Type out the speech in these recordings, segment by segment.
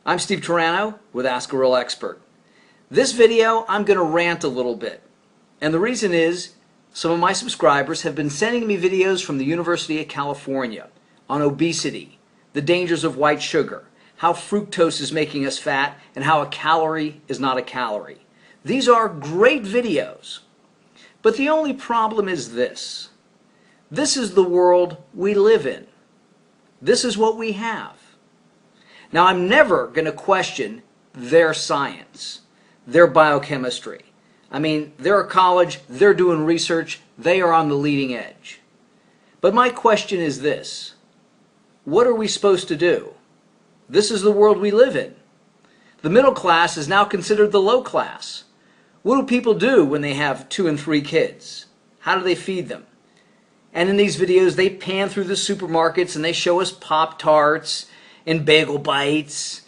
I'm Steve Turano with Ask a Real Expert. This video I'm going to rant a little bit. And the reason is some of my subscribers have been sending me videos from the University of California on obesity, the dangers of white sugar, how fructose is making us fat, and how a calorie is not a calorie. These are great videos. But the only problem is this. This is the world we live in. This is what we have. Now, I'm never going to question their science, their biochemistry. I mean, they're a college, they're doing research, they are on the leading edge. But my question is this: what are we supposed to do? This is the world we live in. The middle class is now considered the low class. What do people do when they have 2 and 3 kids? How do they feed them? And in these videos, they pan through the supermarkets and they show us Pop-Tarts and bagel bites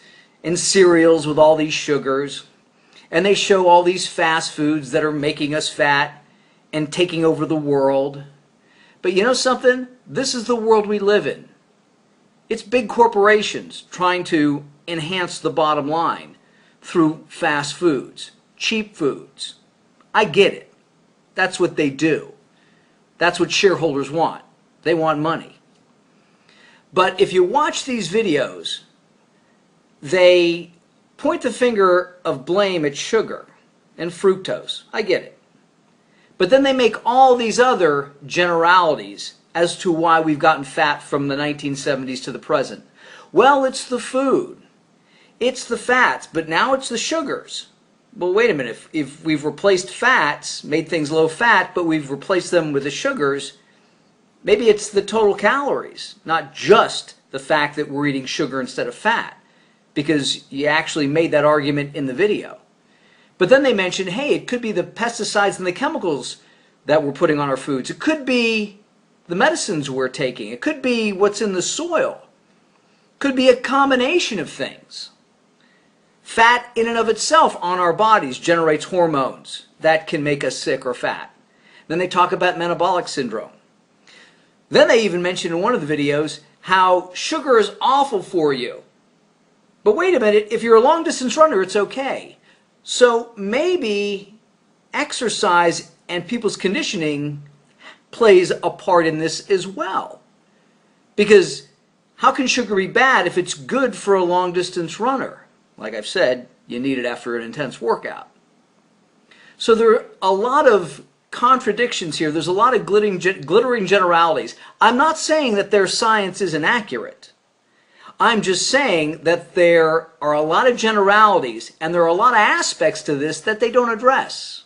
and cereals with all these sugars. And they show all these fast foods that are making us fat and taking over the world. But you know something? This is the world we live in. It's big corporations trying to enhance the bottom line through fast foods, cheap foods. I get it. That's what they do. That's what shareholders want. They want money. But if you watch these videos, they point the finger of blame at sugar and fructose. I get it. But then they make all these other generalities as to why we've gotten fat from the 1970s to the present. Well, it's the food. It's the fats, but now it's the sugars. Well, wait a minute. If we've replaced fats, made things low fat, but we've replaced them with the sugars, maybe it's the total calories, not just the fact that we're eating sugar instead of fat, because you actually made that argument in the video. But then they mention, hey, it could be the pesticides and the chemicals that we're putting on our foods. It could be the medicines we're taking. It could be what's in the soil. It could be a combination of things. Fat in and of itself on our bodies generates hormones that can make us sick or fat. Then they talk about metabolic syndrome. Then they even mention in one of the videos how sugar is awful for you. But wait a minute, if you're a long distance runner, it's okay. So maybe exercise and people's conditioning plays a part in this as well. Because how can sugar be bad if it's good for a long distance runner? Like I've said, you need it after an intense workout. So there are a lot of contradictions here. There's a lot of glittering generalities. I'm not saying that their science is inaccurate. I'm just saying that there are a lot of generalities and there are a lot of aspects to this that they don't address.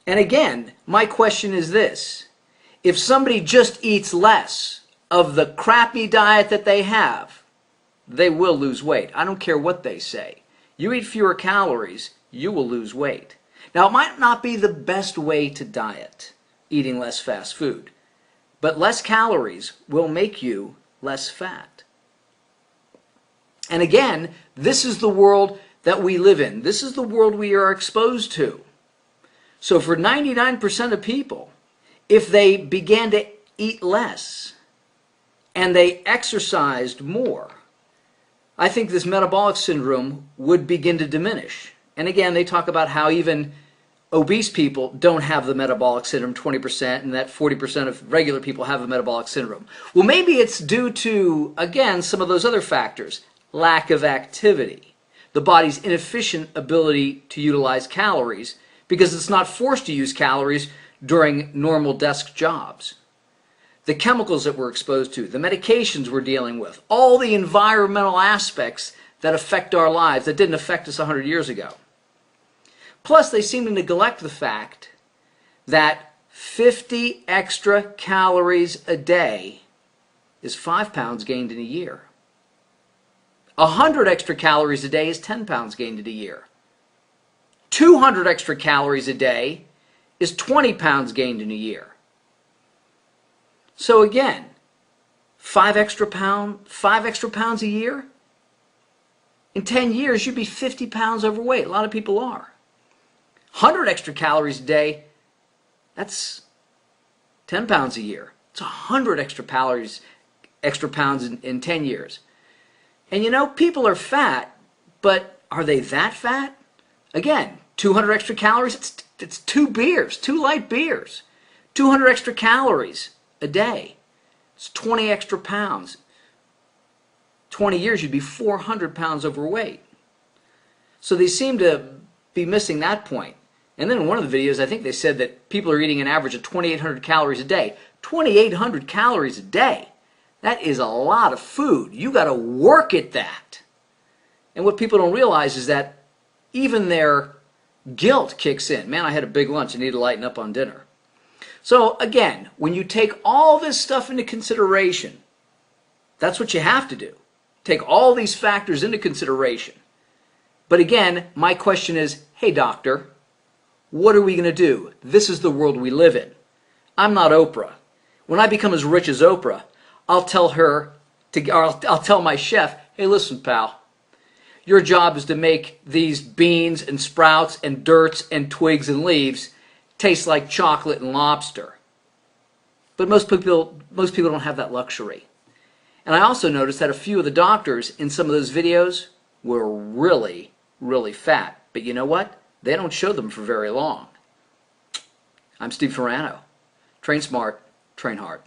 And again, my question is this: if somebody just eats less of the crappy diet that they have, they will lose weight. I don't care what they say. You eat fewer calories, you will lose weight. Now, it might not be the best way to diet, eating less fast food, but less calories will make you less fat. And again, this is the world that we live in. This is the world we are exposed to. So for 99% of people, if they began to eat less and they exercised more, I think this metabolic syndrome would begin to diminish. And again, they talk about how even obese people don't have the metabolic syndrome, 20%, and that 40% of regular people have the metabolic syndrome. Well, maybe it's due to, again, some of those other factors. Lack of activity. The body's inefficient ability to utilize calories because it's not forced to use calories during normal desk jobs. The chemicals that we're exposed to, the medications we're dealing with, all the environmental aspects that affect our lives that didn't affect us 100 years ago. Plus, they seem to neglect the fact that 50 extra calories a day is 5 pounds gained in a year. 100 extra calories a day is 10 pounds gained in a year. 200 extra calories a day is 20 pounds gained in a year. So again, 5 extra pounds a year? In 10 years, you'd be 50 pounds overweight. A lot of people are. 100 extra calories a day, that's 10 pounds a year. It's 100 extra pounds in 10 years. And you know, people are fat, but are they that fat? Again, 200 extra calories, it's 2 beers, 2 light beers. 200 extra calories a day. It's 20 extra pounds. 20 years, you'd be 400 pounds overweight. So they seem to be missing that point. And then in one of the videos, I think they said that people are eating an average of 2,800 calories a day. 2,800 calories a day. That is a lot of food. You got to work at that. And what people don't realize is that even their guilt kicks in. Man, I had a big lunch. I need to lighten up on dinner. So again, when you take all this stuff into consideration, that's what you have to do. Take all these factors into consideration. But again, my question is, hey doctor, what are we going to do? This is the world we live in. I'm not Oprah. When I become as rich as Oprah, I'll tell my chef, hey listen pal, your job is to make these beans and sprouts and dirts and twigs and leaves taste like chocolate and lobster. But most people don't have that luxury. And I also noticed that a few of the doctors in some of those videos were really, really fat. But you know what? They don't show them for very long. I'm Steve Ferrano. Train smart, train hard.